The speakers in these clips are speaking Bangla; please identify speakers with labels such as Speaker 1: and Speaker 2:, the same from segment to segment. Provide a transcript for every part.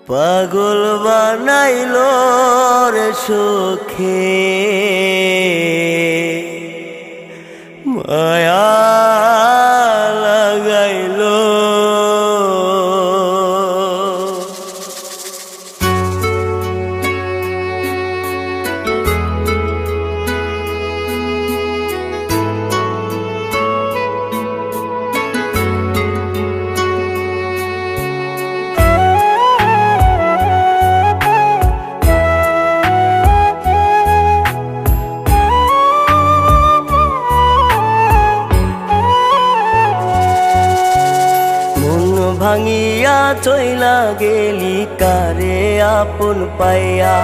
Speaker 1: পাগল বানাইলো রে সুখে মায়া লাগাইলো। ভাঙিয়া চইলা গেলি কারে আপন পাইয়া,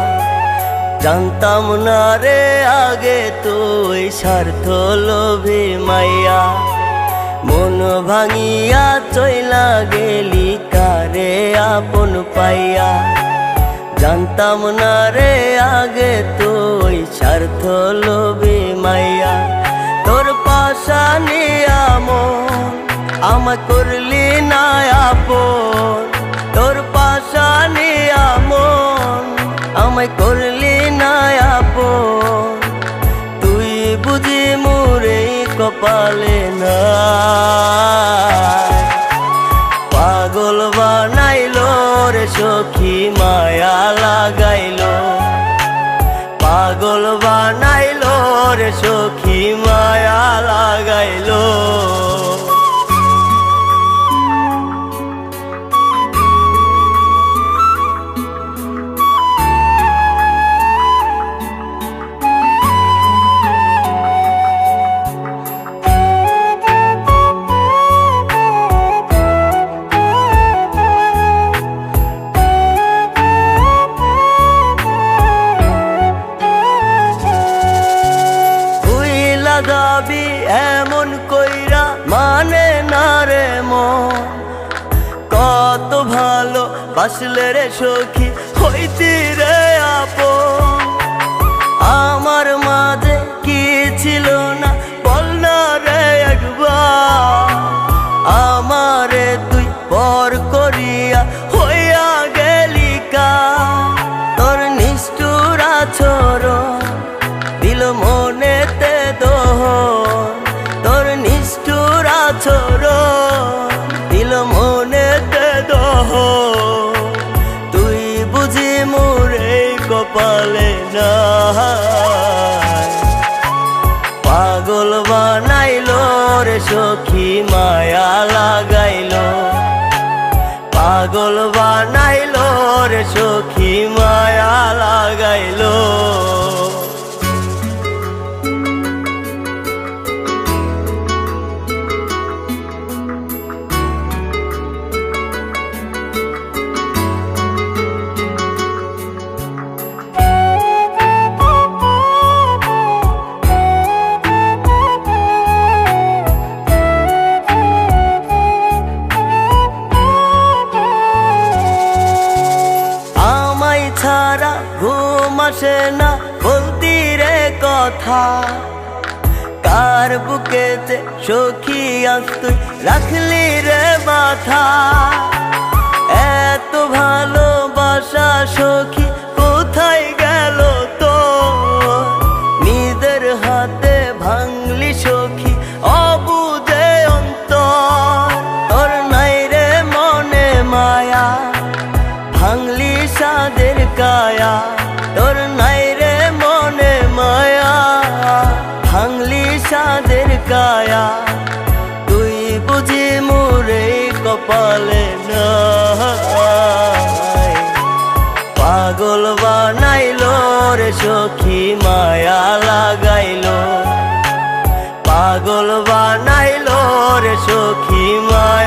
Speaker 1: জানতাম না রে আগে তুই স্বার্থ লোভী মাইয়া। মন ভাঙিয়া চইলা গেলি কারে আপন পাইয়া, জানতাম না রে আগে তুই স্বার্থ লোভী মাইয়া। তোর পাশানি আমায় করলি না আপন, তোর পাশানি আমায় করলি না আপন। তুই বুঝি মোরে কপালে না, পাগল বানাইলো রে সখী মায়া লাগাইলো। পাগল বানাইলো রে সখী মায়া লাগাইলো। দাবি এমন কইরা মানে না রে মন, কত ভালো বাসলে রে সখী হইতি রে আপন। আমার মাঝে কি ছিল না বল না রে একবার, আমারে তুই পর করিয়া হইয়া গেলি কা। তোর নিষ্ঠুর আচরণ দিল মনেতে দোহন, তোর নিষ্ঠুর আচরণ দিল মনেতে দোহন। তুই বুঝি মোরে কপালে না, পাগল বানাইলো রে সখী মায়া লাগাইলো। পাগল বানাইলো রে সখী মায়া লাগাইলো। ছাড়া ঘুম আসে না বলতি রে কথা, কার বুকেতে সখী আজ তুই রাখলি রে মাথা। এত ভালোবাসা সখী কোথায় গেল তো, নিজের হাতে ভাঙলি সখী অবুঝে অন্তর। তোর নাই রে মনে মায়া ভাঙলি সাদের কায়া, তোর নাই রে মনে মায়া ভাঙলি সাদের কায়া। তুই বুঝি মোরে কপালে নাই, পাগল বানাইলো রে সখী মায়া লাগাইলো। পাগল বানাইলো রে সখী মায়া